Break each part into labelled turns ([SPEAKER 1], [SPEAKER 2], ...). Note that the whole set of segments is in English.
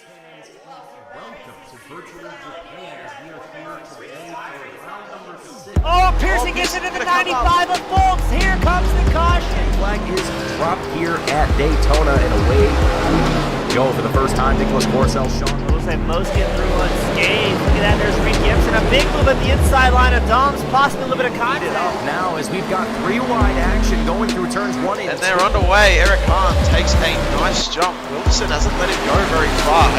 [SPEAKER 1] Welcome to virtual Japan as we are here today for round number 6.
[SPEAKER 2] Oh, Pearson gets into the 95 of Folks. Here comes the caution.
[SPEAKER 3] Flag is dropped here at Daytona and away we go for the first time. Nicholas Borcel, Sean.
[SPEAKER 2] Looks like most get through unscathed. Look at that, there's Reed Gibson. A big move at the inside line of Dom's, possibly a little bit of contact.
[SPEAKER 3] Now as we've got three wide action going through turns 1 and 2.
[SPEAKER 4] And they're underway. Eric Hahn takes a nice jump. Wilson hasn't let him go very far.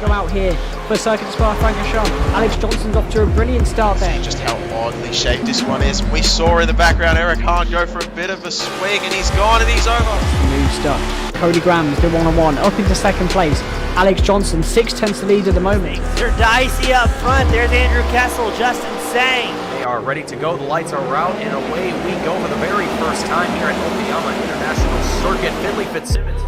[SPEAKER 5] Go out here for Circuit Spa Francorchamps. Alex Johnson's off to a brilliant start there.
[SPEAKER 4] Just how oddly shaped this one is. We saw in the background Eric Hahn go for a bit of a swing and he's gone and he's over.
[SPEAKER 5] New stuff. Cody Graham's the one-on-one up into second place. Alex Johnson 6/10 the lead at the moment.
[SPEAKER 2] They're dicey up front. There's Andrew Kessel, Justin Sang.
[SPEAKER 3] They are ready to go. The lights are out and away we go for the very first time here at Okayama International Circuit. Finley Fitzsimmons.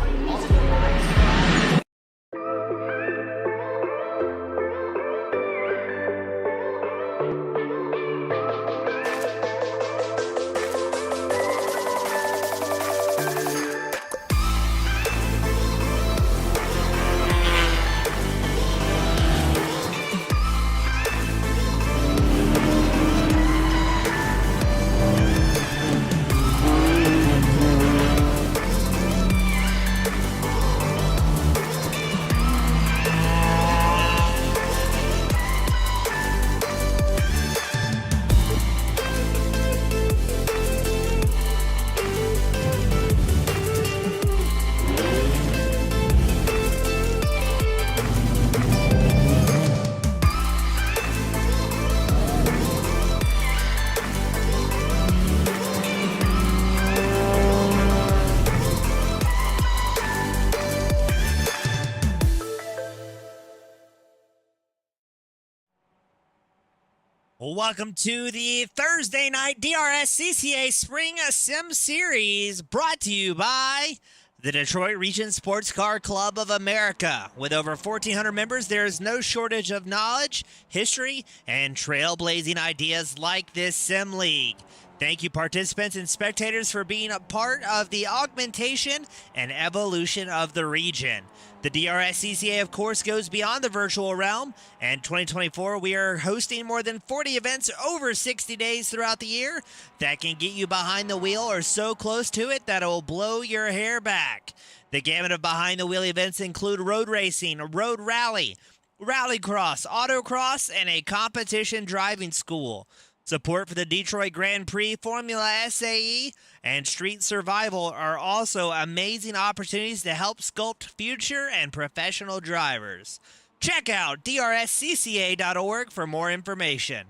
[SPEAKER 2] Welcome to the Thursday night DRSCCA Spring Sim Series, brought to you by the Detroit Region Sports Car Club of America. With over 1,400 members, there is no shortage of knowledge, history, and trailblazing ideas like this Sim League. Thank you, participants and spectators, for being a part of the augmentation and evolution of the region. The DRSCCA, of course, goes beyond the virtual realm, and 2024, we are hosting more than 40 events over 60 days throughout the year that can get you behind the wheel or so close to it that it will blow your hair back. The gamut of behind-the-wheel events include road racing, road rally, rallycross, autocross, and a competition driving school. Support for the Detroit Grand Prix, Formula SAE, and Street Survival are also amazing opportunities to help sculpt future and professional drivers. Check out drscca.org for more information.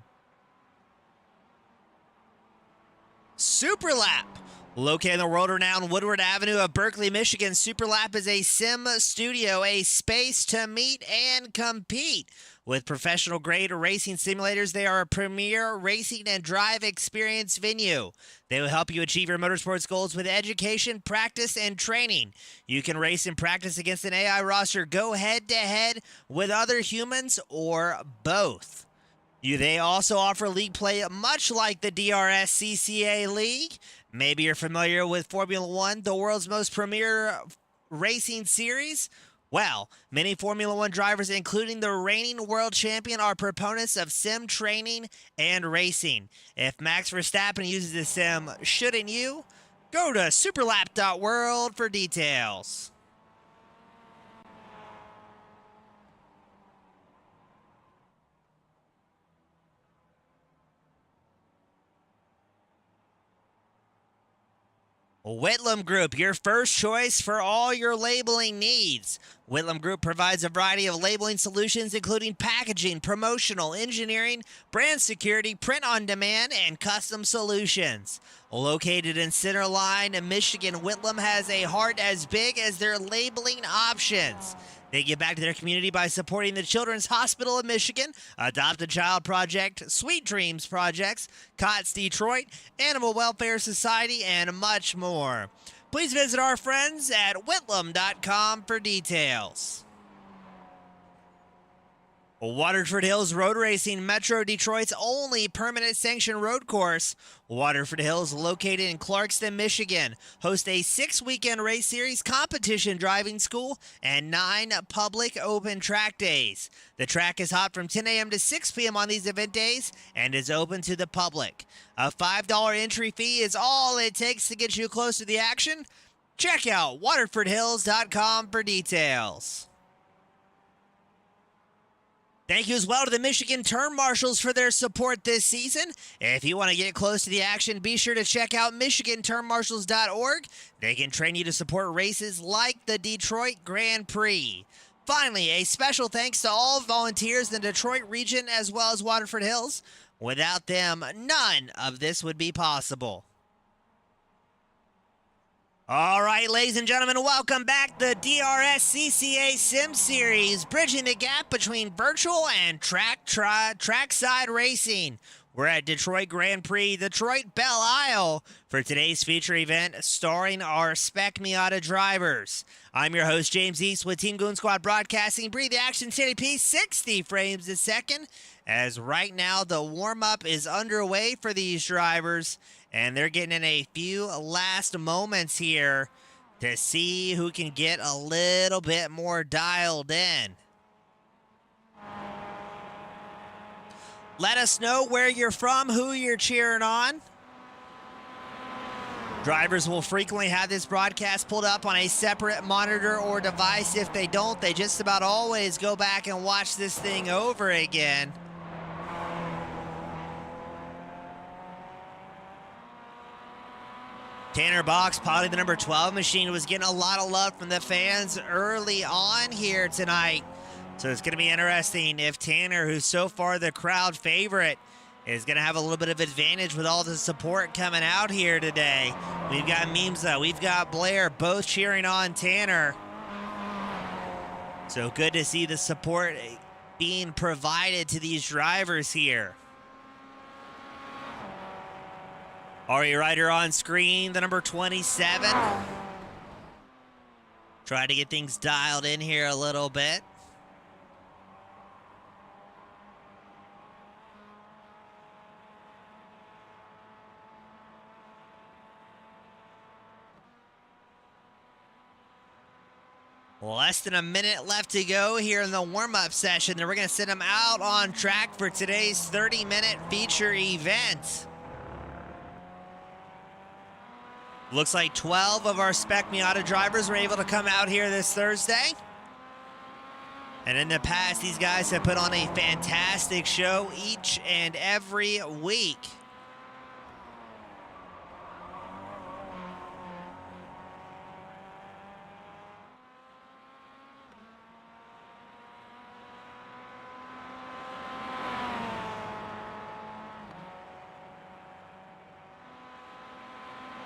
[SPEAKER 2] Superlap. Located in the world-renowned Woodward Avenue of Berkeley, Michigan, Superlap is a sim studio, a space to meet and compete. With professional-grade racing simulators, they are a premier racing and drive experience venue. They will help you achieve your motorsports goals with education, practice, and training. You can race and practice against an AI roster, go head-to-head with other humans, or both. They also offer league play much like the DRSCCA League. Maybe you're familiar with Formula One, the world's most premier racing series. Well, many Formula One drivers, including the reigning world champion, are proponents of sim training and racing. If Max Verstappen uses the sim, shouldn't you? Go to superlap.world for details. Whitlam Group, your first choice for all your labeling needs. Whitlam Group provides a variety of labeling solutions, including packaging, promotional, engineering, brand security, print on demand, and custom solutions. Located in Center Line, Michigan, Whitlam has a heart as big as their labeling options. They give back to their community by supporting the Children's Hospital of Michigan, Adopt a Child Project, Sweet Dreams Projects, COTS Detroit, Animal Welfare Society, and much more. Please visit our friends at whitlam.com for details. Waterford Hills Road Racing, Metro Detroit's only permanent sanctioned road course. Waterford Hills, located in Clarkston, Michigan, hosts a 6-weekend race series, competition driving school, and 9 public open track days. The track is hot from 10 a.m. to 6 p.m. on these event days and is open to the public. A $5 entry fee is all it takes to get you close to the action. Check out waterfordhills.com for details. Thank you as well to the Michigan Turn Marshals for their support this season. If you want to get close to the action, be sure to check out MichiganTurnMarshals.org. They can train you to support races like the Detroit Grand Prix. Finally, a special thanks to all volunteers in the Detroit region as well as Waterford Hills. Without them, none of this would be possible. All right, ladies and gentlemen, welcome back. The DRSCCA Sim Series, bridging the gap between virtual and trackside racing. We're at Detroit Grand Prix, Detroit Belle Isle, for today's feature event starring our Spec Miata drivers. I'm your host, James East, with Team Goon Squad Broadcasting. Breathe the Action City P, 60 frames a second, as right now the warm-up is underway for these drivers. And they're getting in a few last moments here to see who can get a little bit more dialed in. Let us know where you're from, who you're cheering on. Drivers will frequently have this broadcast pulled up on a separate monitor or device. If they don't, they just about always go back and watch this thing over again. Tanner Box, probably the number 12 machine, was getting a lot of love from the fans early on here tonight. So it's going to be interesting if Tanner, who's so far the crowd favorite, is going to have a little bit of advantage with all the support coming out here today. We've got Mimza, we've got Blair, both cheering on Tanner. So good to see the support being provided to these drivers here. Ari Ryder on screen, the number 27. Try to get things dialed in here a little bit. Less than a minute left to go here in the warm-up session. Then we're going to send them out on track for today's 30-minute feature event. Looks like 12 of our Spec Miata drivers were able to come out here this Thursday. And in the past, these guys have put on a fantastic show each and every week.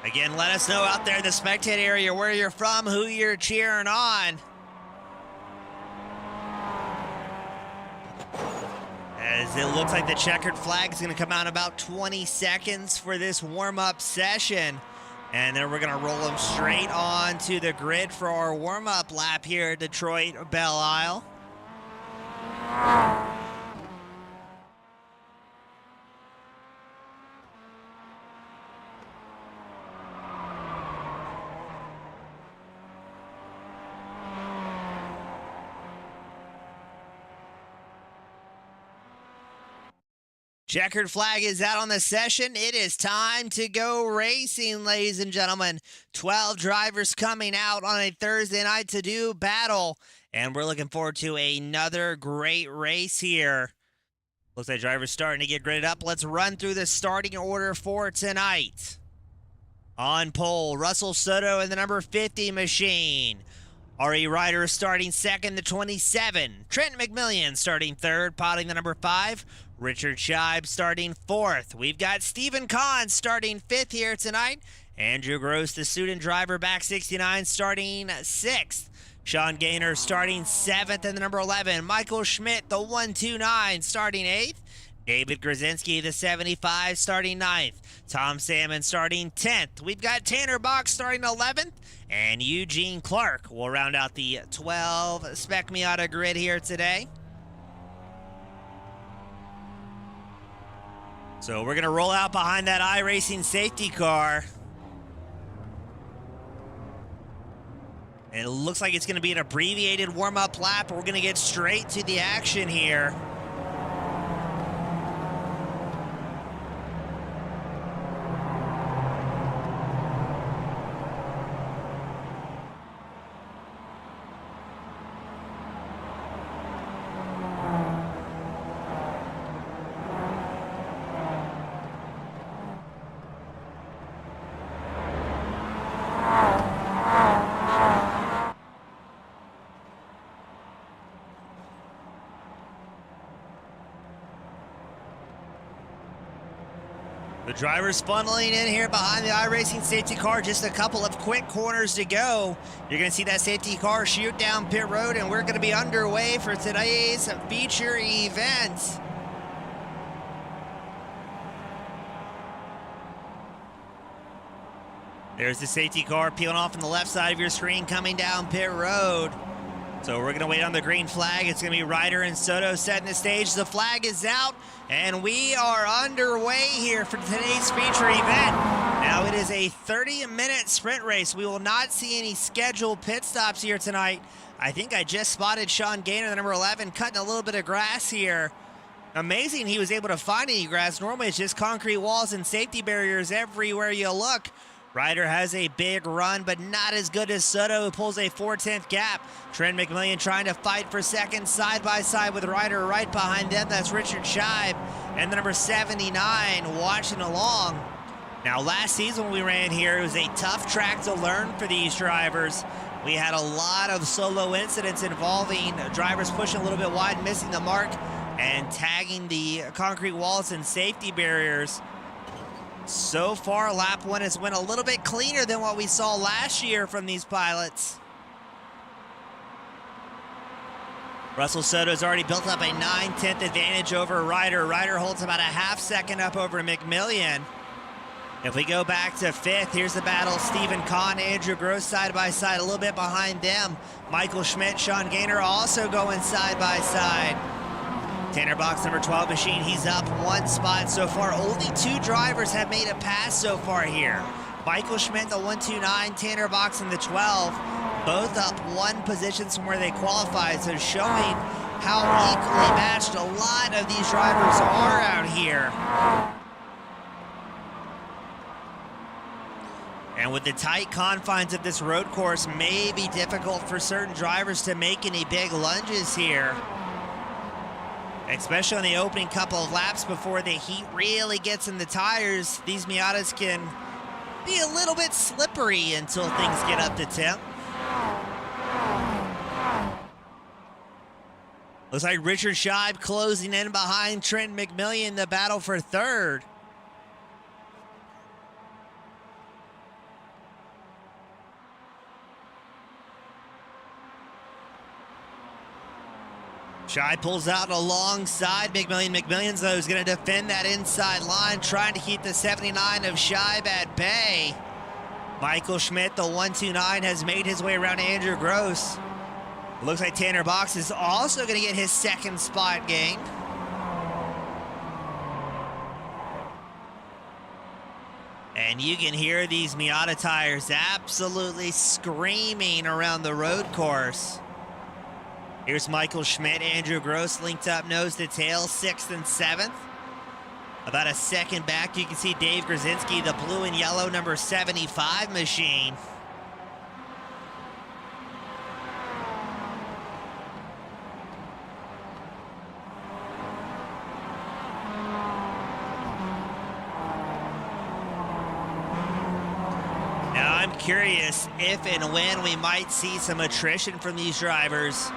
[SPEAKER 2] Again, let us know out there in the spectator area where you're from, who you're cheering on. As it looks like the checkered flag is going to come out in about 20 seconds for this warm-up session. And then we're going to roll them straight on to the grid for our warm-up lap here at Detroit Belle Isle. Checkered flag is out on the session. It is time to go racing, ladies and gentlemen. 12 drivers coming out on a Thursday night to do battle. And we're looking forward to another great race here. Looks like drivers starting to get gridded up. Let's run through the starting order for tonight. On pole, Russell Soto in the number 50 machine. Ari Ryder starting second, the 27. Trent McMillian starting third, potting the number 5. Richard Scheib starting fourth. We've got Stephen Kahn starting fifth here tonight. Andrew Gross, the student driver, back 69, starting sixth. Sean Gaynor starting seventh and the number 11. Michael Schmidt, the 129, starting eighth. David Grzinski, the 75, starting ninth. Tom Salmon starting 10th. We've got Tanner Box starting 11th. And Eugene Clark will round out the 12 Spec Miata grid here today. So we're going to roll out behind that iRacing safety car. And it looks like it's going to be an abbreviated warm-up lap. We're going to get straight to the action here. The driver's funneling in here behind the iRacing safety car. Just a couple of quick corners to go. You're going to see that safety car shoot down pit road, and we're going to be underway for today's feature event. There's the safety car peeling off on the left side of your screen coming down pit road. So we're going to wait on the green flag. It's going to be Ryder and Soto setting the stage. The flag is out, and we are underway here for today's feature event. Now it is a 30-minute sprint race. We will not see any scheduled pit stops here tonight. I think I just spotted Sean Gaynor, the number 11, cutting a little bit of grass here. Amazing he was able to find any grass. Normally it's just concrete walls and safety barriers everywhere you look. Ryder has a big run, but not as good as Soto, who pulls a 4/10 gap. Trent McMillan trying to fight for second side by side with Ryder. Right behind them, that's Richard Scheib and the number 79 watching along. Now, last season when we ran here, it was a tough track to learn for these drivers. We had a lot of solo incidents involving drivers pushing a little bit wide, missing the mark, and tagging the concrete walls and safety barriers. So far, lap one has went a little bit cleaner than what we saw last year from these pilots. Russell Soto's already built up a 9/10 advantage over Ryder. Ryder holds about a half second up over McMillan. If we go back to fifth, here's the battle. Stephen Kahn, Andrew Gross side by side, a little bit behind them. Michael Schmidt, Sean Gaynor also going side by side. Tanner Box, number 12 machine, he's up one spot so far. Only two drivers have made a pass so far here. Michael Schmidt, the 129, Tanner Box in the 12, both up one position from where they qualified, so showing how equally matched a lot of these drivers are out here. And with the tight confines of this road course, may be difficult for certain drivers to make any big lunges here. Especially on the opening couple of laps before the heat really gets in the tires. These Miatas can be a little bit slippery until things get up to temp. Looks like Richard Scheib closing in behind Trent McMillan, the battle for third. Scheib pulls out alongside McMillan. McMillan's, though, is going to defend that inside line, trying to keep the 79 of Scheib at bay. Michael Schmidt, the 129, has made his way around Andrew Gross. It looks like Tanner Box is also going to get his second spot gained. And you can hear these Miata tires absolutely screaming around the road course. Here's Michael Schmidt, Andrew Gross linked up nose to tail, 6th and 7th. About a second back, you can see Dave Grzinski, the blue and yellow number 75 machine. Now I'm curious if and when we might see some attrition from these drivers.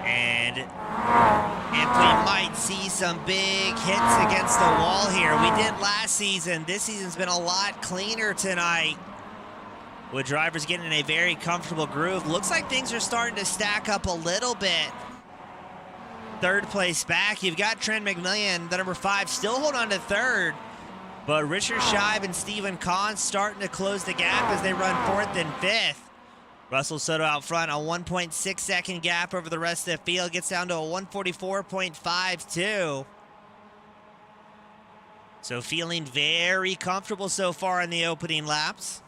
[SPEAKER 2] And if we might see some big hits against the wall here. We did last season. This season's been a lot cleaner tonight, with drivers getting in a very comfortable groove. Looks like things are starting to stack up a little bit. Third place back, you've got Trent McMillan, the number 5, still hold on to third. But Richard Scheib and Stephen Kahn starting to close the gap as they run 4th and 5th. Russell Soto out front, a 1.6 second gap over the rest of the field. Gets down to a 144.52. So feeling very comfortable so far in the opening laps.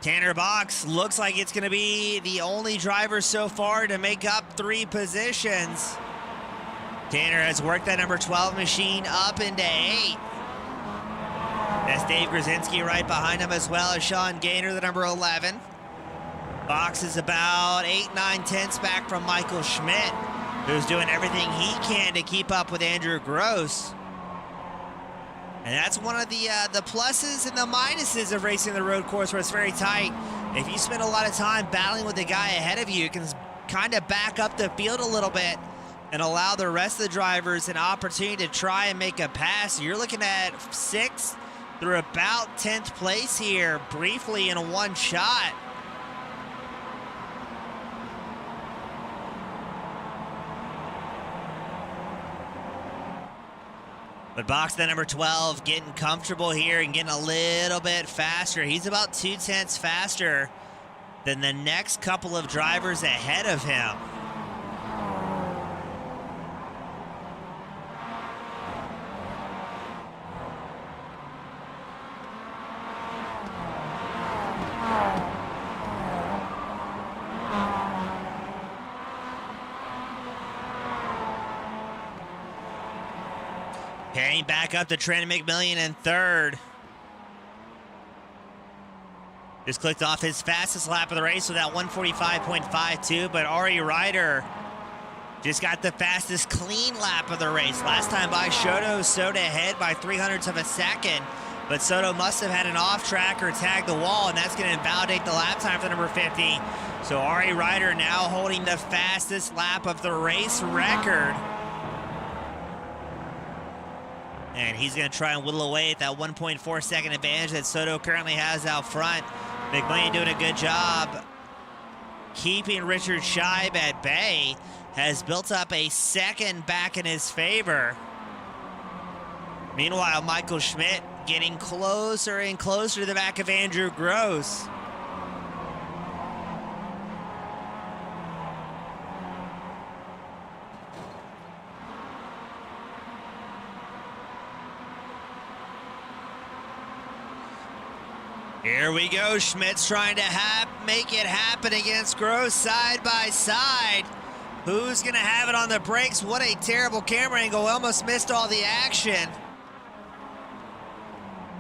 [SPEAKER 2] Tanner Box looks like it's going to be the only driver so far to make up 3 positions. Tanner has worked that number 12 machine up into 8. That's Dave Grzinski right behind him, as well as Sean Gaynor, the number 11. Box is about 8, 9 tenths back from Michael Schmidt, who's doing everything he can to keep up with Andrew Gross. And that's one of the pluses and the minuses of racing the road course, where it's very tight. If you spend a lot of time battling with the guy ahead of you, you can kind of back up the field a little bit and allow the rest of the drivers an opportunity to try and make a pass. You're looking at 6th through about 10th place here, briefly in one shot. But Box, the number 12, getting comfortable here and getting a little bit faster. He's about 2 tenths faster than the next couple of drivers ahead of him. Pairing back up to Trent McMillian in 3rd. Just clicked off his fastest lap of the race with that 145.52, but Ari Ryder just got the fastest clean lap of the race. Last time by Soto ahead by 0.03 of a second, but Soto must have had an off track or tagged the wall, and that's going to invalidate the lap time for number 50. So Ari Ryder now holding the fastest lap of the race record. And he's going to try and whittle away at that 1.4 second advantage that Soto currently has out front. McMillian doing a good job keeping Richard Scheib at bay. Has built up a second back in his favor. Meanwhile, Michael Schmidt getting closer and closer to the back of Andrew Gross. Here we go. Schmidt's trying to make it happen against Gross side by side. Who's going to have it on the brakes? What a terrible camera angle. Almost missed all the action.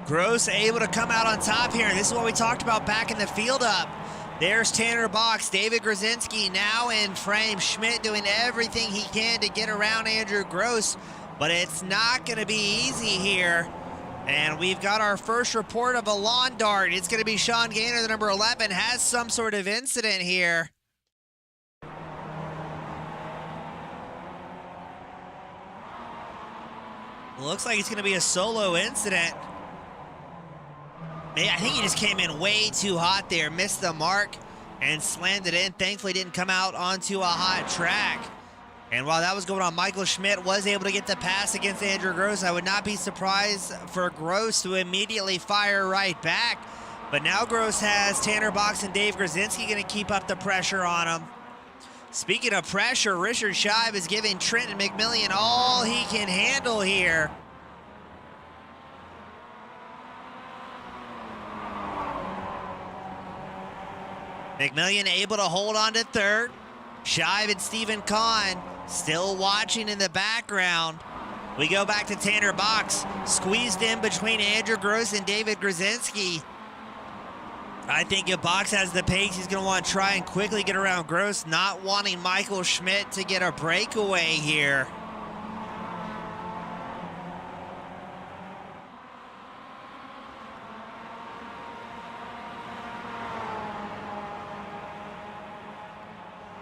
[SPEAKER 2] Gross able to come out on top here. This is what we talked about back in the field up. There's Tanner Box. David Grzinski now in frame. Schmidt doing everything he can to get around Andrew Gross, but it's not going to be easy here. And we've got our first report of a lawn dart. It's going to be Sean Gaynor, the number 11, has some sort of incident here. Looks like it's going to be a solo incident. I think he just came in way too hot there, missed the mark, and slammed it in. Thankfully didn't come out onto a hot track. And while that was going on, Michael Schmidt was able to get the pass against Andrew Gross. I would not be surprised for Gross to immediately fire right back. But now Gross has Tanner Box and Dave Grzinski going to keep up the pressure on him. Speaking of pressure, Richard Scheib is giving Trenton McMillian all he can handle here. McMillian able to hold on to 3rd. Scheib and Stephen Kahn still watching in the background. We go back to Tanner Box, squeezed in between Andrew Gross and David Grzinski. I think if Box has the pace, he's going to want to try and quickly get around Gross, not wanting Michael Schmidt to get a breakaway here.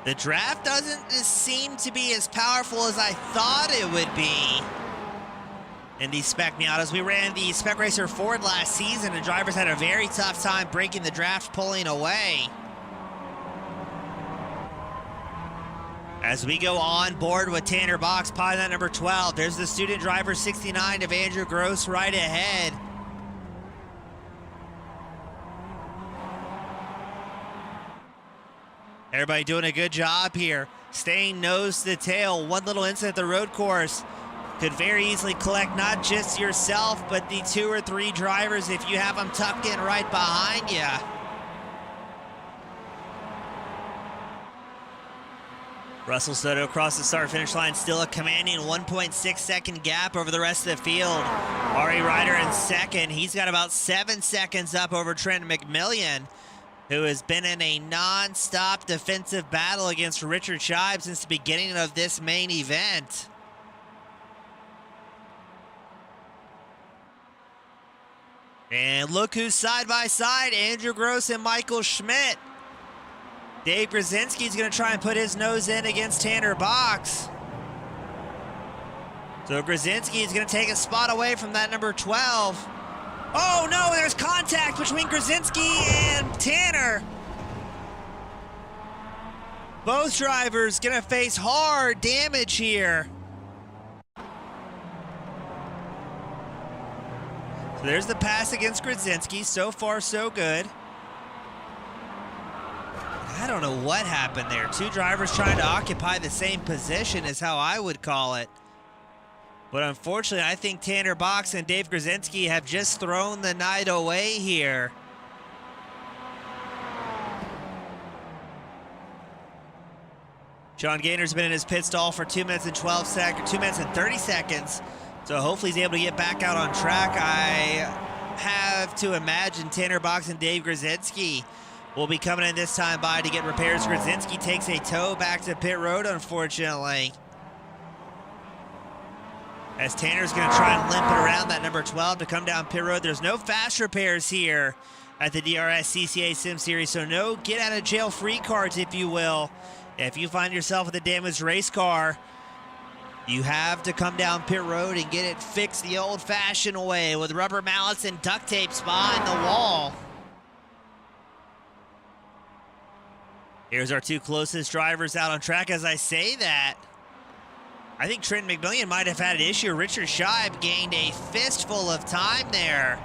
[SPEAKER 2] The draft doesn't seem to be as powerful as I thought it would be in these Spec Miatas. We ran the Spec Racer Ford last season, and drivers had a very tough time breaking the draft, pulling away. As we go on board with Tanner Box, pilot number 12. There's the student driver 69 of Andrew Gross right ahead. Everybody doing a good job here. staying nose to tail. One little incident at the road course could very easily collect not just yourself, but the 2 or 3 drivers if you have them tucked in right behind you. Russell Soto across the start-finish line, still a commanding 1.6 second gap over the rest of the field. Ari Ryder in second. He's got about 7 seconds up over Trent McMillan, who has been in a non-stop defensive battle against Richard Scheib since the beginning of this main event. And look who's side by side, Andrew Gross and Michael Schmidt. Dave Grzinski's going to try and put his nose in against Tanner Box. So Grzinski is going to take a spot away from that number 12. Oh no, there's contact between Grzinski and Tanner. Both drivers going to face hard damage here. So there's the pass against Grzinski. So far, so good. I don't know what happened there. 2 drivers trying to occupy the same position is how I would call it. But unfortunately, I think Tanner Box and Dave Grzinski have just thrown the night away here. Sean Gaynor's been in his pit stall for 2 minutes and 2 minutes and 30 seconds. So hopefully he's able to get back out on track. I have to imagine Tanner Box and Dave Grzinski will be coming in this time by to get repairs. Grzinski takes a tow back to pit road, unfortunately. As Tanner's going to try and limp it around that number 12 to come down pit road. There's no fast repairs here at the DRSCCA Sim Series, so no get-out-of-jail-free cards, if you will. If you find yourself with a damaged race car, you have to come down pit road and get it fixed the old-fashioned way with rubber mallets and duct tapes behind the wall. Here's our 2 closest drivers out on track. As I say that, I think Trent McMillan might have had an issue. Richard Scheib gained a fistful of time there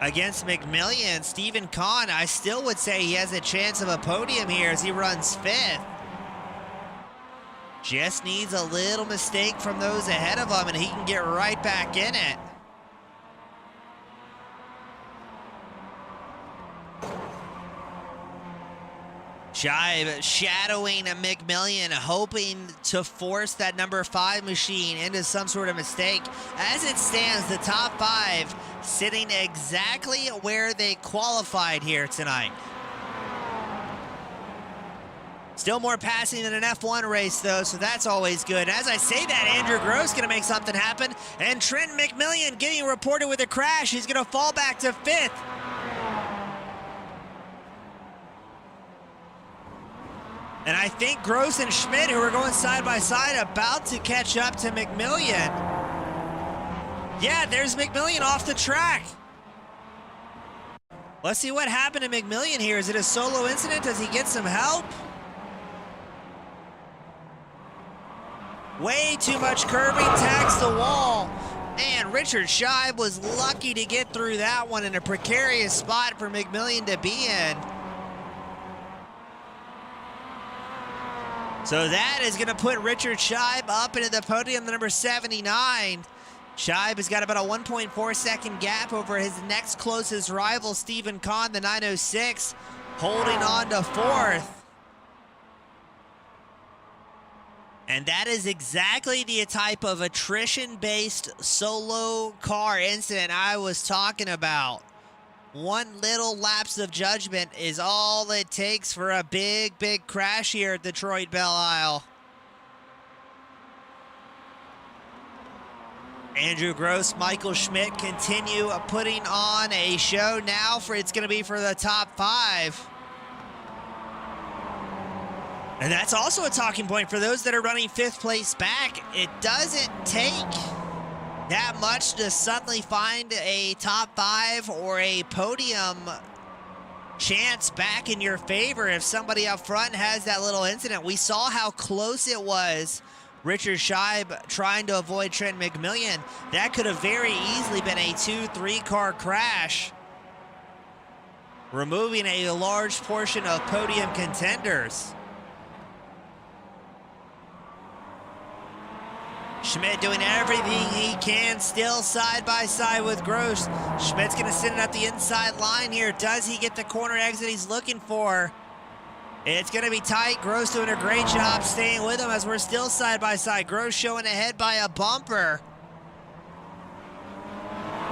[SPEAKER 2] against McMillan. Stephen Kahn, I still would say he has a chance of a podium here as he runs 5th. Just needs a little mistake from those ahead of him and he can get right back in it. Scheib shadowing a McMillan, hoping to force that number 5 machine into some sort of mistake. As it stands, the top 5 sitting exactly where they qualified here tonight. Still more passing than an F1 race, though, so that's always good. As I say that, Andrew Gross going to make something happen, and Trent McMillan getting reported with a crash. He's going to fall back to 5th. And I think Gross and Schmidt, who are going side by side, about to catch up to McMillan. Yeah, there's McMillan off the track. Let's see what happened to McMillan here. Is it a solo incident? Does he get some help? Way too much curbing, tags the wall. And Richard Scheib was lucky to get through that one in a precarious spot for McMillan to be in. So that is going to put Richard Scheib up into the podium, the number 79. Scheib has got about a 1.4 second gap over his next closest rival, Stephen Kahn, the 906, holding on to 4th. And that is exactly the type of attrition-based solo car incident I was talking about. One little lapse of judgment is all it takes for a big, big crash here at Detroit Belle Isle. Andrew Gross, Michael Schmidt continue putting on a show now. It's going to be for the top 5. And that's also a talking point for those that are running 5th place back. It doesn't take that much to suddenly find a top 5 or a podium chance back in your favor if somebody up front has that little incident. We saw how close it was. Richard Scheib trying to avoid Trent McMillan. That could have very easily been a 2-3 car crash, removing a large portion of podium contenders. Schmidt doing everything he can, still side by side with Gross. Schmidt's going to send it up the inside line here. Does he get the corner exit he's looking for? It's going to be tight. Gross doing a great job staying with him as we're still side by side. Gross showing ahead by a bumper.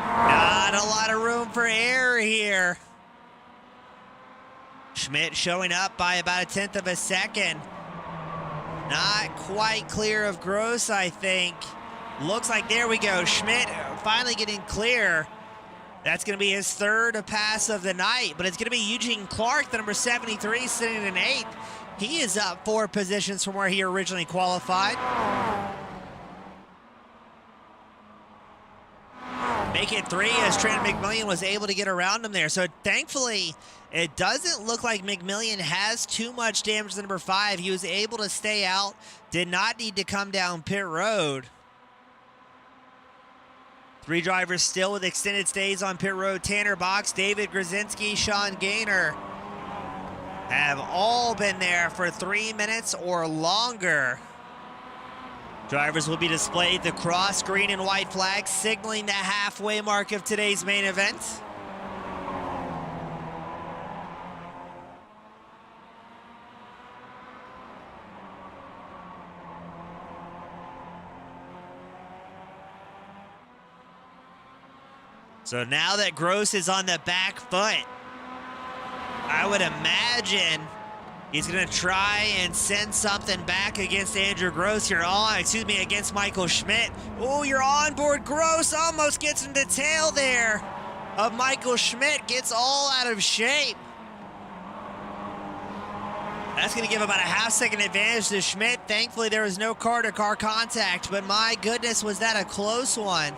[SPEAKER 2] Not a lot of room for error here. Schmidt showing up by about 1/10 of a second. Not quite clear of Gross, I think. Looks like, there we go. Schmidt finally getting clear. That's going to be his 3rd pass of the night, but it's going to be Eugene Clark, the number 73, sitting in 8th. He is up 4 positions from where he originally qualified. Make it 3 as Trent McMillan was able to get around him there. So thankfully, it doesn't look like McMillan has too much damage to number 5. He was able to stay out, did not need to come down pit road. 3 drivers still with extended stays on pit road. Tanner Box, David Grzinski, Sean Gaynor have all been there for 3 minutes or longer. Drivers will be displayed the cross, green, and white flags, signaling the halfway mark of today's main event. So now that Gross is on the back foot, I would imagine he's going to try and send something back against Andrew Gross here. Against Michael Schmidt. Oh, your onboard Gross almost gets in the tail there of Michael Schmidt. Gets all out of shape. That's going to give about a half-second advantage to Schmidt. Thankfully, there was no car-to-car contact, but my goodness, was that a close one.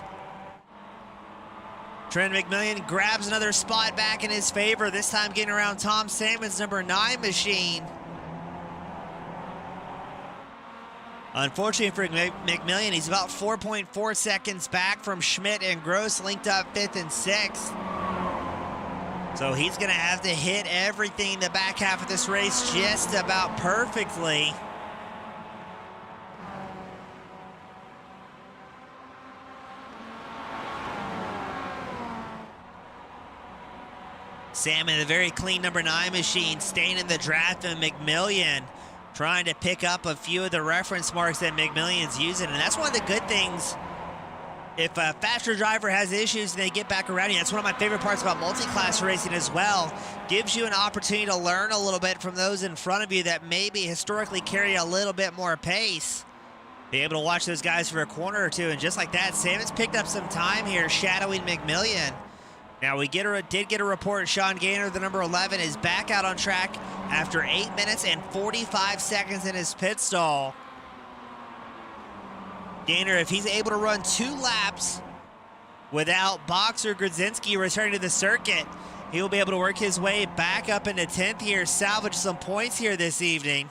[SPEAKER 2] Trent McMillan grabs another spot back in his favor, this time getting around Tom Salmon's number 9 machine. Unfortunately for McMillan, he's about 4.4 seconds back from Schmidt and Gross, linked up 5th and 6th. So he's going to have to hit everything the back half of this race just about perfectly. Salmon, the very clean number 9 machine, staying in the draft, and McMillan trying to pick up a few of the reference marks that McMillan's using. And that's one of the good things. If a faster driver has issues and they get back around you, that's one of my favorite parts about multi-class racing as well. Gives you an opportunity to learn a little bit from those in front of you that maybe historically carry a little bit more pace. Be able to watch those guys for a corner or two, and just like that, Salmon's picked up some time here shadowing McMillan. Now, we did get a report. Sean Gaynor, the number 11, is back out on track after 8 minutes and 45 seconds in his pit stall. Gaynor, if he's able to run 2 laps without Box or Grzinski returning to the circuit, he'll be able to work his way back up into 10th here, salvage some points here this evening.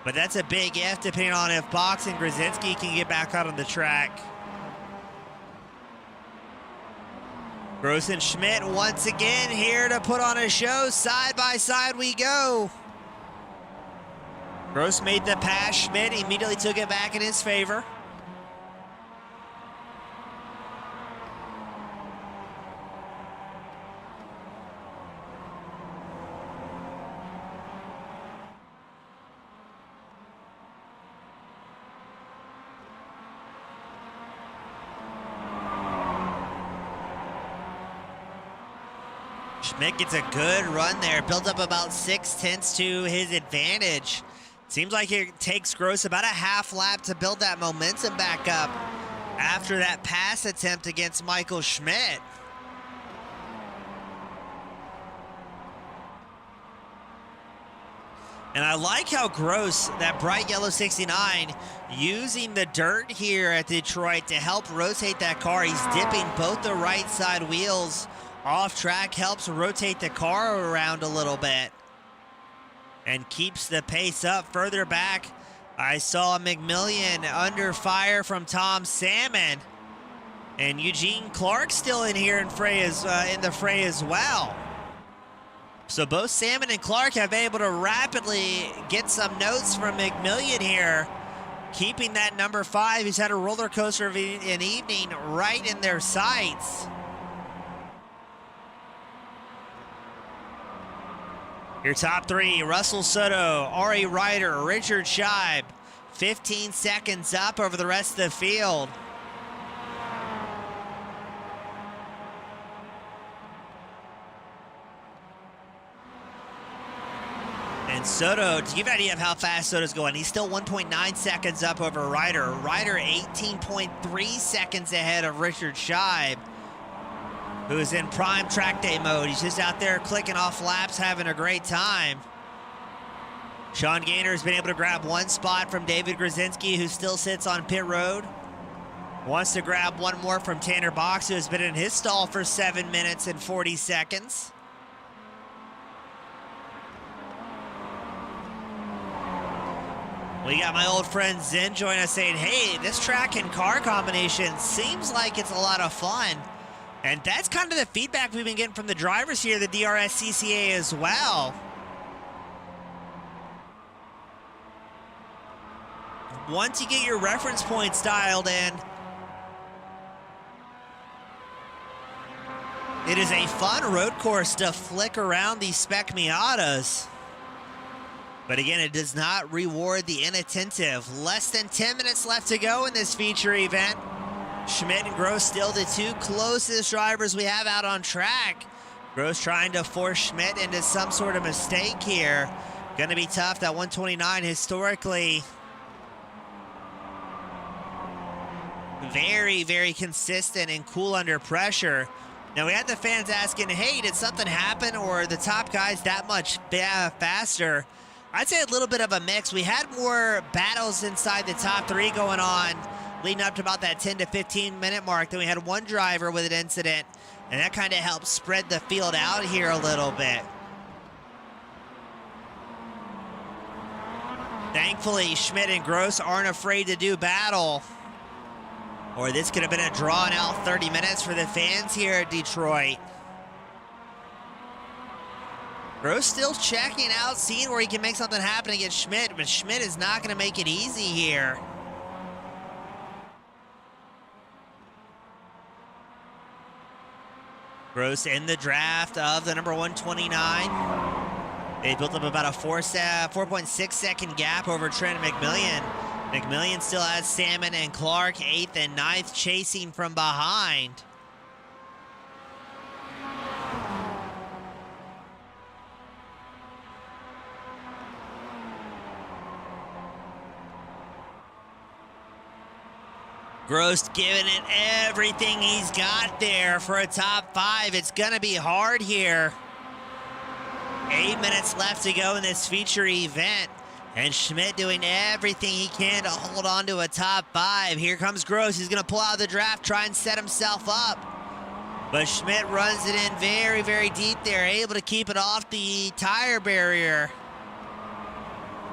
[SPEAKER 2] But that's a big if, depending on if Box and Grzinski can get back out on the track. Gross and Schmidt once again here to put on a show. Side by side we go. Gross made the pass. Schmidt immediately took it back in his favor. Schmidt gets a good run there, built up about 6/10 to his advantage. Seems like it takes Gross about a half lap to build that momentum back up after that pass attempt against Michael Schmidt. And I like how Gross, that bright yellow 69, using the dirt here at Detroit to help rotate that car. He's dipping both the right side wheels off track, helps rotate the car around a little bit and keeps the pace up. Further back, I saw McMillan under fire from Tom Salmon, and Eugene Clark still in here in the fray as well. So both Salmon and Clark have been able to rapidly get some notes from McMillan here keeping that number 5, who's had a roller coaster of an evening, right in their sights. Your top 3, Russell Soto, Ari Ryder, Richard Scheib, 15 seconds up over the rest of the field. And Soto, to give you an idea of how fast Soto's going, he's still 1.9 seconds up over Ryder. Ryder 18.3 seconds ahead of Richard Scheib, who's in prime track day mode. He's just out there clicking off laps, having a great time. Sean Gaynor has been able to grab one spot from David Grzinski, who still sits on pit road. Wants to grab one more from Tanner Box, who has been in his stall for 7 minutes and 40 seconds. We got my old friend Zen joining us saying, hey, this track and car combination seems like it's a lot of fun. And that's kind of the feedback we've been getting from the drivers here, the DRSCCA as well. Once you get your reference points dialed in, it is a fun road course to flick around these Spec Miatas. But again, it does not reward the inattentive. Less than 10 minutes left to go in this feature event. Schmidt and Gross still the 2 closest drivers we have out on track. Gross trying to force Schmidt into some sort of mistake here. Gonna be tough. That 129 historically very, very consistent and cool under pressure. Now we had the fans asking, hey, did something happen or are the top guys that much faster? I'd say a little bit of a mix. We had more battles inside the top 3 going on leading up to about that 10 to 15 minute mark. Then we had one driver with an incident, and that kind of helped spread the field out here a little bit. Thankfully, Schmidt and Gross aren't afraid to do battle, or this could have been a drawn out 30 minutes for the fans here at Detroit. Gross still checking out, seeing where he can make something happen against Schmidt, but Schmidt is not going to make it easy here. Gross in the draft of the number 129. They built up about a 4.6 second gap over Trent McMillan. McMillan still has Salmon and Clark 8th and 9th chasing from behind. Gross giving it everything he's got there for a top 5. It's gonna be hard here. 8 minutes left to go in this feature event. And Schmidt doing everything he can to hold on to a top 5. Here comes Gross. He's gonna pull out the draft, try and set himself up. But Schmidt runs it in very, very deep there, able to keep it off the tire barrier.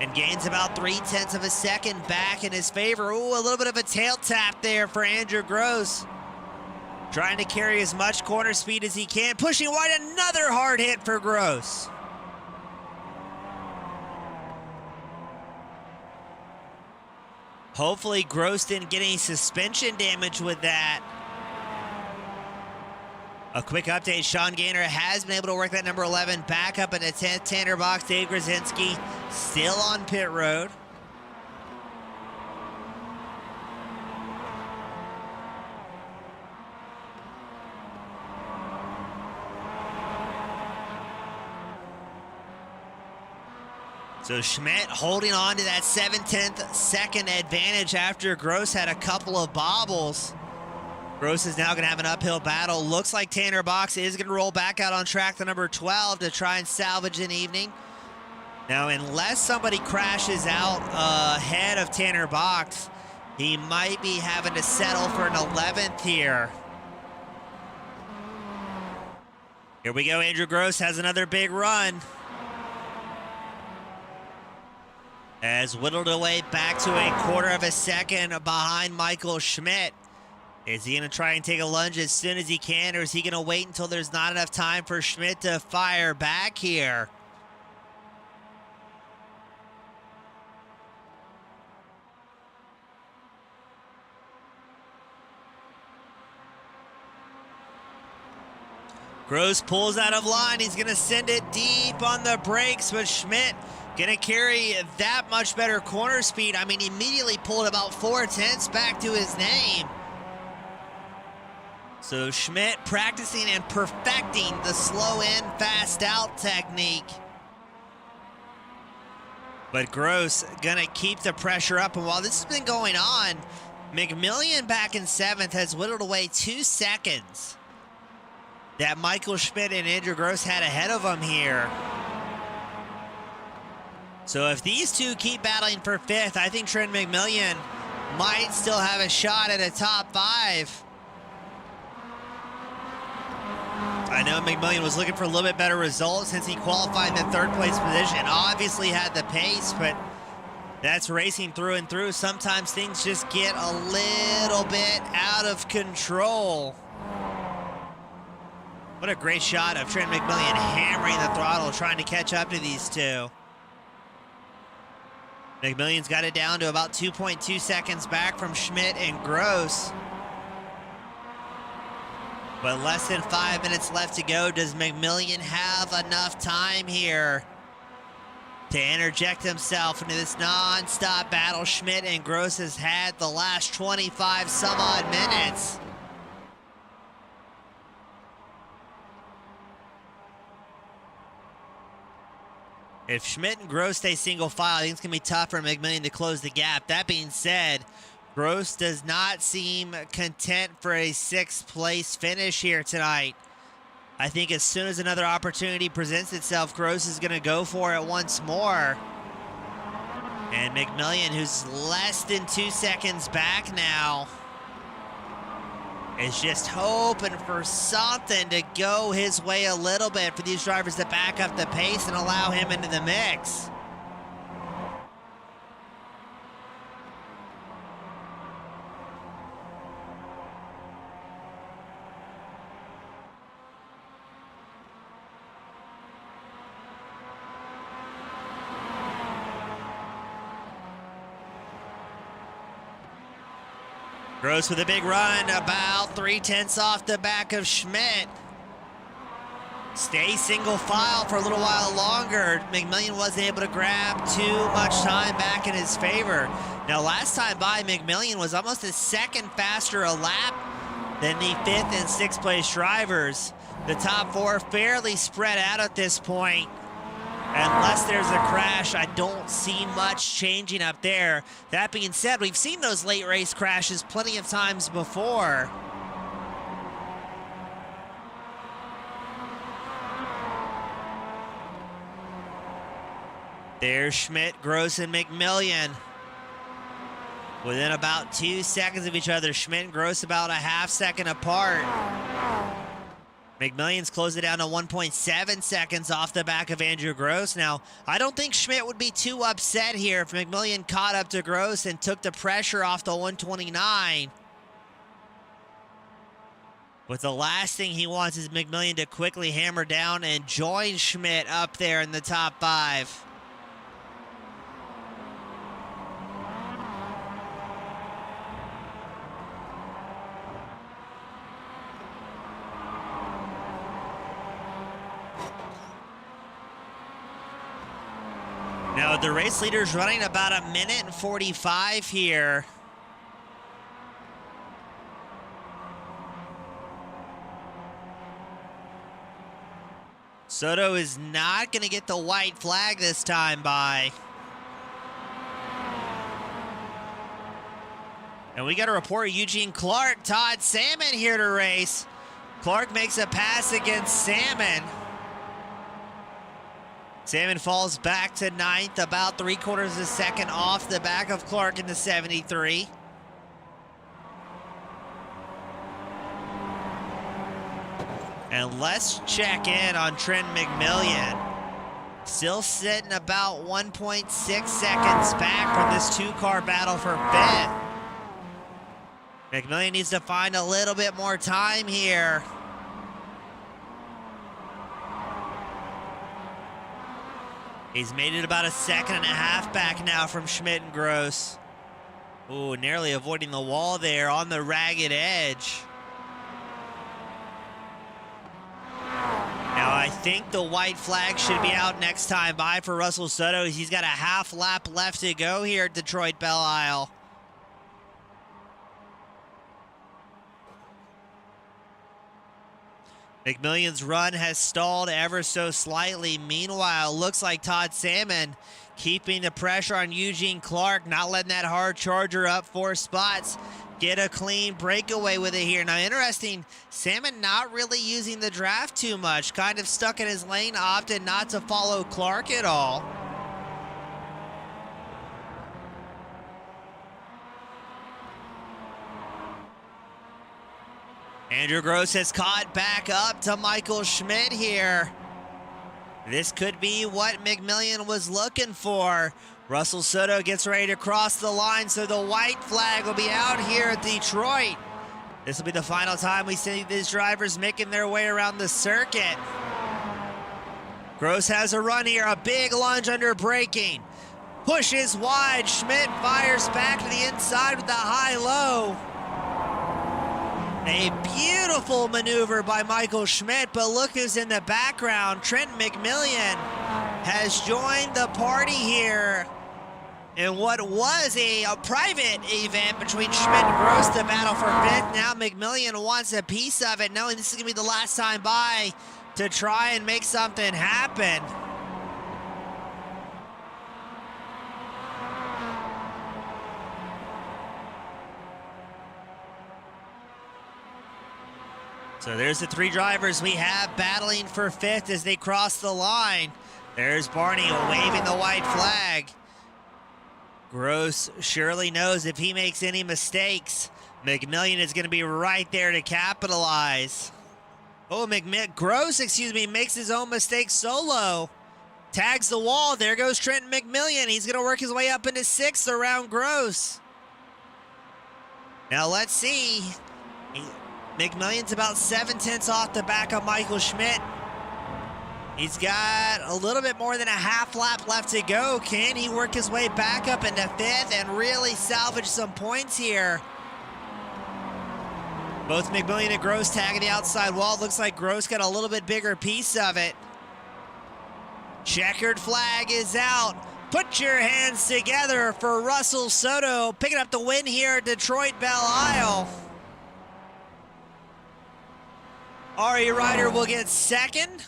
[SPEAKER 2] And gains about 0.3 of a second back in his favor. Ooh, a little bit of a tail tap there for Andrew Gross. Trying to carry as much corner speed as he can. Pushing wide, another hard hit for Gross. Hopefully Gross didn't get any suspension damage with that. A quick update, Sean Gaynor has been able to work that number 11 back up in the 10th Tanner box. Dave Grzinski still on pit road. So Schmidt holding on to that 7/10 second advantage after Gross had a couple of bobbles. Gross is now going to have an uphill battle. Looks like Tanner Box is going to roll back out on track to number 12 to try and salvage an evening. Now, unless somebody crashes out ahead of Tanner Box, he might be having to settle for an 11th here. Here we go. Andrew Gross has another big run. Has whittled away back to a 1/4 of a second behind Michael Schmidt. Is he going to try and take a lunge as soon as he can, or is he going to wait until there's not enough time for Schmidt to fire back here? Gross pulls out of line. He's going to send it deep on the brakes, but Schmidt going to carry that much better corner speed. I mean, immediately pulled about 4/10 back to his name. So Schmidt practicing and perfecting the slow in, fast out technique. But Gross going to keep the pressure up. And while this has been going on, McMillian back in 7th has whittled away 2 seconds that Michael Schmidt and Andrew Gross had ahead of him here. So if these two keep battling for 5th, I think Trent McMillian might still have a shot at a top 5. I know McMillian was looking for a little bit better results since he qualified in the 3rd place position. Obviously had the pace, but that's racing through and through. Sometimes things just get a little bit out of control. What a great shot of Trent McMillian hammering the throttle, trying to catch up to these two. McMillian's got it down to about 2.2 seconds back from Schmidt and Gross. But less than 5 minutes left to go. Does McMillian have enough time here to interject himself into this non-stop battle Schmidt and Gross has had the last 25 some odd minutes? If Schmidt and Gross stay single file, I think it's going to be tough for McMillian to close the gap. That being said, Gross does not seem content for a 6th place finish here tonight. I think as soon as another opportunity presents itself, Gross is going to go for it once more. And McMillian, who's less than 2 seconds back now, is just hoping for something to go his way a little bit for these drivers to back up the pace and allow him into the mix. Gross with a big run, about 3/10 off the back of Schmidt. Stay single file for a little while longer. McMillian wasn't able to grab too much time back in his favor. Now, last time by, McMillian was almost a second faster a lap than the 5th and 6th place drivers. The top 4 fairly spread out at this point. Unless there's a crash, I don't see much changing up there. That being said, we've seen those late race crashes plenty of times before. There's Schmidt, Gross, and McMillian. Within about 2 seconds of each other. Schmidt and Gross about a half second apart. McMillian's closed it down to 1.7 seconds off the back of Andrew Gross. Now, I don't think Schmidt would be too upset here if McMillian caught up to Gross and took the pressure off the 129. But the last thing he wants is McMillian to quickly hammer down and join Schmidt up there in the top 5. Now, the race leader's running about 1 minute and 45 here. Soto is not going to get the white flag this time by. And we got to report Eugene Clark, Todd Salmon here to race. Clark makes a pass against Salmon. Salmon falls back to 9th, about 3/4 of a second off the back of Clark in the 73. And let's check in on Trent McMillian. Still sitting about 1.6 seconds back from this 2-car battle for 5th. McMillian needs to find a little bit more time here. He's made it about 1.5 seconds back now from Schmidt and Gross. Ooh, narrowly avoiding the wall there on the ragged edge. think the white flag should be out next time by for Russell Soto. He's got a half lap left to go here at Detroit Belle Isle. McMillion's run has stalled ever so slightly. Meanwhile, looks like Todd Salmon keeping the pressure on Eugene Clark, not letting that hard charger up 4 spots. Get a clean breakaway with it here. Now, interesting, Salmon not really using the draft too much. Kind of stuck in his lane, opted not to follow Clark at all. Andrew Gross has caught back up to Michael Schmidt here. This could be what McMillion was looking for. Russell Soto gets ready to cross the line, so the white flag will be out here at Detroit. This will be the final time we see these drivers making their way around the circuit. Gross has a run here, a big lunge under braking. Pushes wide, Schmidt fires back to the inside with the high-low. A beautiful maneuver by Michael Schmidt, but look who's in the background. Trent McMillion has joined the party here in what was a private event between Schmidt and Gross to battle for 5th. Now McMillion wants a piece of it, knowing this is going to be the last time by to try and make something happen. So there's the 3 drivers we have battling for 5th as they cross the line. There's Barney waving the white flag. Gross surely knows if he makes any mistakes, McMillion is going to be right there to capitalize. Oh, Gross, makes his own mistake solo. Tags the wall. There goes Trent McMillion. He's going to work his way up into 6th around Gross. Now let's see. McMillion's about 7/10 off the back of Michael Schmidt. He's got a little bit more than a half lap left to go. Can he work his way back up into 5th and really salvage some points here? Both McMillion and Gross tagging the outside wall. Looks like Gross got a little bit bigger piece of it. Checkered flag is out. Put your hands together for Russell Soto, picking up the win here at Detroit Belle Isle. Ari Ryder will get 2nd.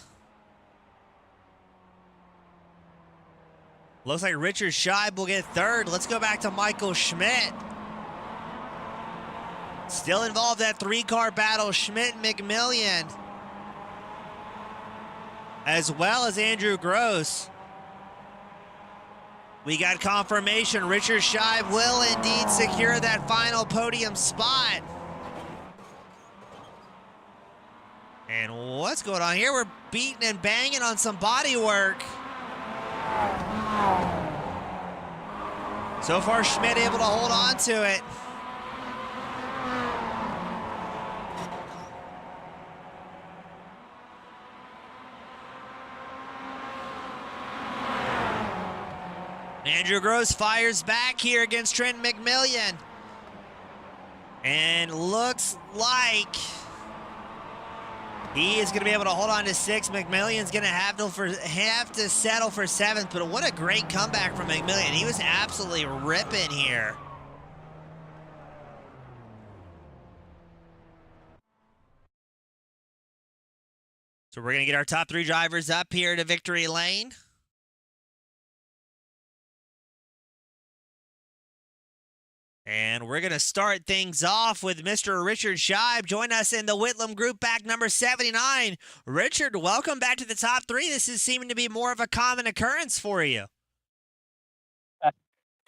[SPEAKER 2] Looks like Richard Scheib will get 3rd. Let's go back to Michael Schmidt. Still involved in that 3-car battle, Schmidt and McMillion, as well as Andrew Gross. We got confirmation Richard Scheib will indeed secure that final podium spot. And what's going on here? We're beating and banging on some body work. So far, Schmidt able to hold on to it. Andrew Gross fires back here against Trent McMillion. And looks like he is going to be able to hold on to 6th. McMillion's going to have to settle for 7th, but what a great comeback from McMillion. He was absolutely ripping here. So we're going to get our top 3 drivers up here to victory lane. And we're going to start things off with Mr. Richard Scheib. Join us in the Whitlam Group, back number 79. Richard, welcome back to the top 3. This is seeming to be more of a common occurrence for you.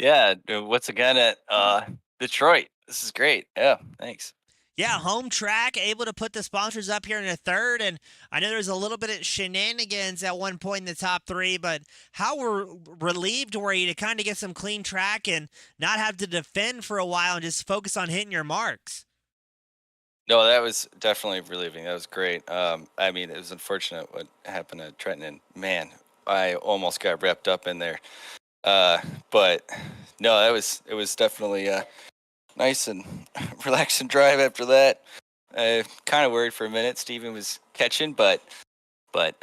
[SPEAKER 6] Yeah, once again at Detroit. This is great. Yeah, thanks.
[SPEAKER 2] Yeah, home track, able to put the sponsors up here in a 3rd. And I know there was a little bit of shenanigans at one point in the top 3, but how relieved were you to kind of get some clean track and not have to defend for a while and just focus on hitting your marks?
[SPEAKER 6] No, that was definitely relieving. That was great. I mean, it was unfortunate what happened at Trenton, and man, I almost got wrapped up in there. But no, it was definitely nice and relaxing drive after that. Kind of worried for a minute. Steven was catching, but But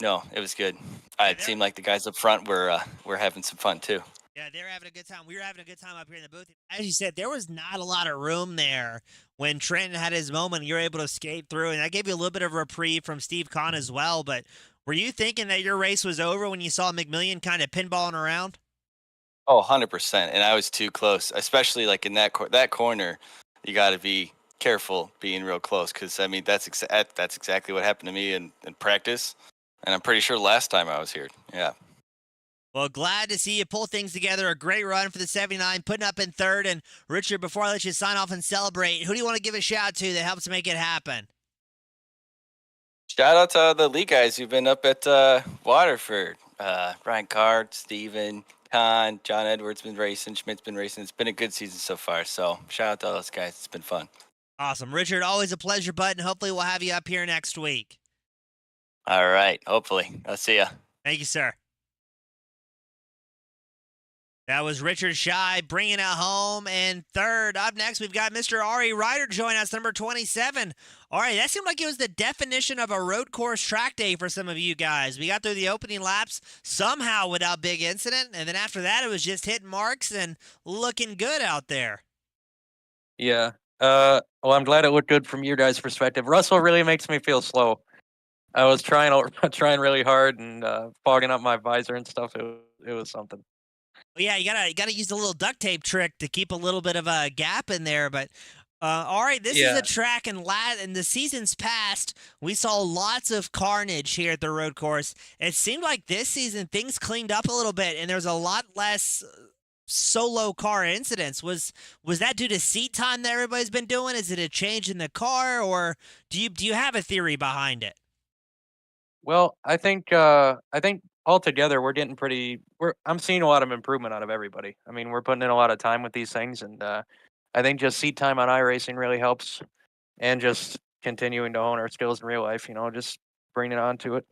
[SPEAKER 6] no, it was good. It seemed like the guys up front were having some fun too.
[SPEAKER 2] Yeah, they were having a good time. We were having a good time up here in the booth. As you said, there was not a lot of room there when Trenton had his moment. You were able to skate through, and that gave you a little bit of a reprieve from Steve Kahn as well. But were you thinking that your race was over when you saw McMillian kind of pinballing around?
[SPEAKER 6] Oh, 100%. And I was too close, especially like in that corner. You got to be careful being real close because, I mean, that's exactly what happened to me in practice. And I'm pretty sure last time I was here. Yeah.
[SPEAKER 2] Well, glad to see you pull things together. A great run for the 79, putting up in third. And Richard, before I let you sign off and celebrate, who do you want to give a shout to that helps make it happen?
[SPEAKER 6] Shout out to the league guys who've been up at Waterford. Ryan Card, Steven, Con, John Edwards been racing, Schmidt's been racing. It's been a good season so far. So shout out to all those guys. It's been fun.
[SPEAKER 2] Awesome. Richard, always a pleasure, bud, and hopefully we'll have you up here next week.
[SPEAKER 6] All right. Hopefully. I'll see ya.
[SPEAKER 2] Thank you, sir. That was Richard Shy bringing it home in third. Up next, we've got Mr. Ari Ryder join us, number 27. All right, that seemed like it was the definition of a road course track day for some of you guys. We got through the opening laps somehow without big incident, and then after that, it was just hitting marks and looking good out there.
[SPEAKER 7] Yeah. Well, I'm glad it looked good from your guys' perspective. Russell really makes me feel slow. I was trying really hard and fogging up my visor and stuff. It was something.
[SPEAKER 2] Well, yeah, you gotta use the little duct tape trick to keep a little bit of a gap in there. But all right, this is a track, and in the seasons past, we saw lots of carnage here at the road course. It seemed like this season things cleaned up a little bit, and there's a lot less solo car incidents. Was that due to seat time that everybody's been doing? Is it a change in the car, or do you have a theory behind it?
[SPEAKER 7] Well, I think altogether I'm seeing a lot of improvement out of everybody. I mean, we're putting in a lot of time with these things, and I think just seat time on iRacing really helps, and just continuing to hone our skills in real life, just bringing it on to it.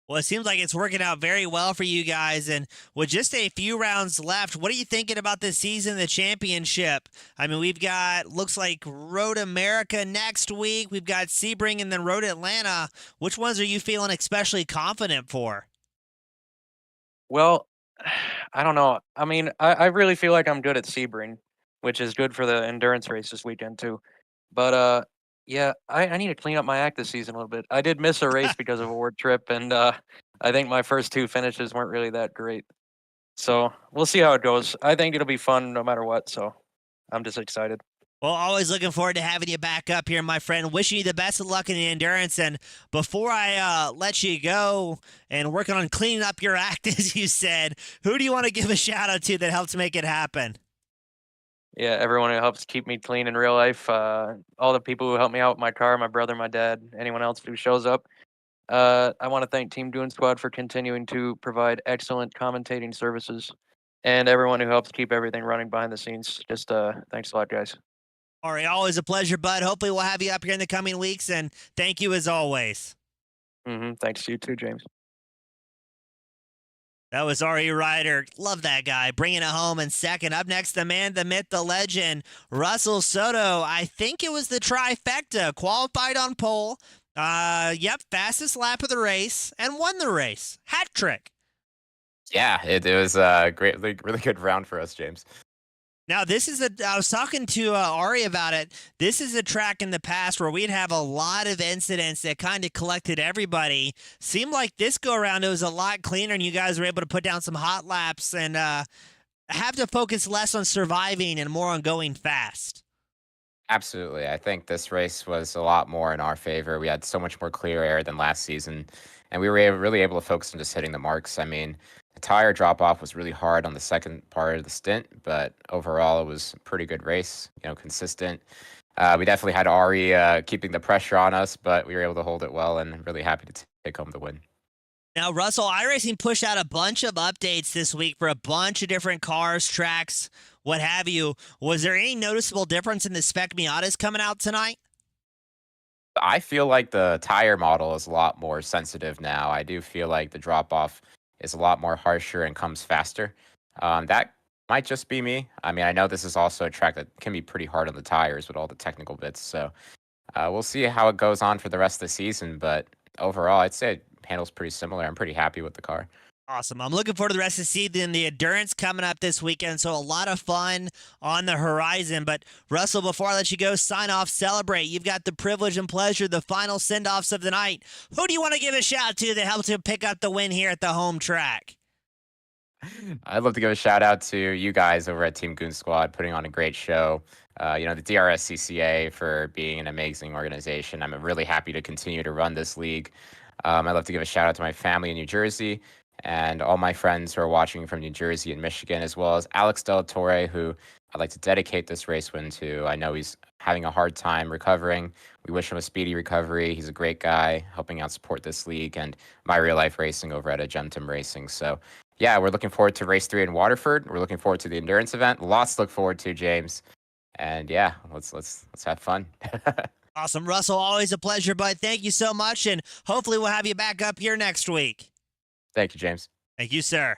[SPEAKER 2] Well, it seems like it's working out very well for you guys, and with just a few rounds left, what are you thinking about this season, the championship? I mean, we've got, looks like Road America next week, we've got Sebring, and then Road Atlanta. Which ones are you feeling especially confident for?
[SPEAKER 7] Well, I don't know. I mean, I really feel like I'm good at Sebring, which is good for the endurance race this weekend too. But yeah, I need to clean up my act this season a little bit. I did miss a race because of a work trip, and I think my first two finishes weren't really that great. So we'll see how it goes. I think it'll be fun no matter what, so I'm just excited.
[SPEAKER 2] Well, always looking forward to having you back up here, my friend. Wishing you the best of luck in the endurance. And before I let you go and working on cleaning up your act, as you said, who do you want to give a shout out to that helps make it happen?
[SPEAKER 7] Yeah, everyone who helps keep me clean in real life, all the people who help me out with my car, my brother, my dad, anyone else who shows up. I want to thank Team Dune Squad for continuing to provide excellent commentating services, and everyone who helps keep everything running behind the scenes. Just thanks a lot, guys.
[SPEAKER 2] All right, always a pleasure, bud. Hopefully we'll have you up here in the coming weeks, and thank you as always.
[SPEAKER 7] Thanks to you too, James.
[SPEAKER 2] That was Ari Ryder. Love that guy. Bringing it home in second. Up next, the man, the myth, the legend, Russell Soto. I think it was the trifecta. Qualified on pole. Fastest lap of the race and won the race. Hat trick.
[SPEAKER 8] Yeah, it was a really good round for us, James.
[SPEAKER 2] Now, I was talking to Ari about it. This is a track in the past where we'd have a lot of incidents that kind of collected everybody. Seemed like this go-around, it was a lot cleaner, and you guys were able to put down some hot laps and have to focus less on surviving and more on going fast.
[SPEAKER 8] Absolutely. I think this race was a lot more in our favor. We had so much more clear air than last season, and we were really able to focus on just hitting the marks. I mean, the tire drop-off was really hard on the second part of the stint, but overall it was a pretty good race, consistent. We definitely had Ari keeping the pressure on us, but we were able to hold it well, and really happy to take home the win.
[SPEAKER 2] Now, Russell, iRacing pushed out a bunch of updates this week for a bunch of different cars, tracks, what have you. Was there any noticeable difference in the spec Miatas coming out tonight?
[SPEAKER 8] I feel like the tire model is a lot more sensitive now. I do feel like the drop-off is a lot more harsher and comes faster. That might just be me. I mean, I know this is also a track that can be pretty hard on the tires with all the technical bits. So we'll see how it goes on for the rest of the season. But overall, I'd say it handles pretty similar. I'm pretty happy with the car.
[SPEAKER 2] Awesome. I'm looking forward to the rest of the season. The endurance coming up this weekend, so a lot of fun on the horizon. But Russell, before I let you go, sign off, celebrate. You've got the privilege and pleasure, the final send-offs of the night. Who do you want to give a shout to that helped you pick up the win here at the home track?
[SPEAKER 8] I'd love to give a shout out to you guys over at Team Goon Squad, putting on a great show. The DRSCCA for being an amazing organization. I'm really happy to continue to run this league. I'd love to give a shout out to my family in New Jersey and all my friends who are watching from New Jersey and Michigan, as well as Alex Del Torre, who I'd like to dedicate this race win to. I know he's having a hard time recovering. We wish him a speedy recovery. He's a great guy, helping out support this league and my real life racing over at Agentum Racing. So yeah, we're looking forward to race 3 in Waterford. We're looking forward to the endurance event. Lots to look forward to, James. And yeah, let's have fun.
[SPEAKER 2] Awesome. Russell, always a pleasure, bud. Thank you so much, and hopefully we'll have you back up here next week.
[SPEAKER 8] Thank you, James.
[SPEAKER 2] Thank you, sir.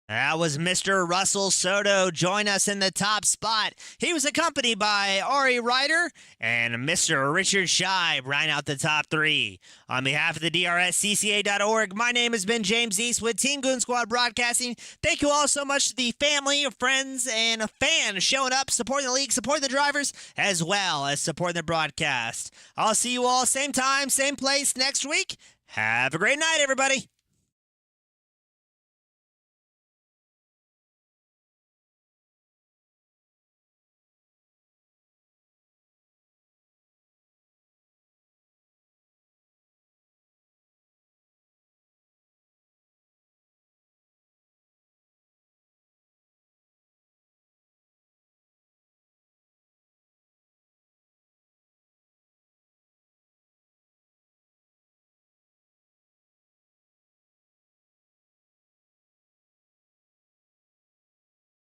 [SPEAKER 2] That was Mr. Russell Soto. Join us in the top spot. He was accompanied by Ari Ryder and Mr. Richard Scheib, round out the top 3. On behalf of the DRSCCA.org, my name has been James East with Team Goon Squad Broadcasting. Thank you all so much to the family, friends, and fans showing up, supporting the league, supporting the drivers, as well as supporting the broadcast. I'll see you all same time, same place next week. Have a great night, everybody.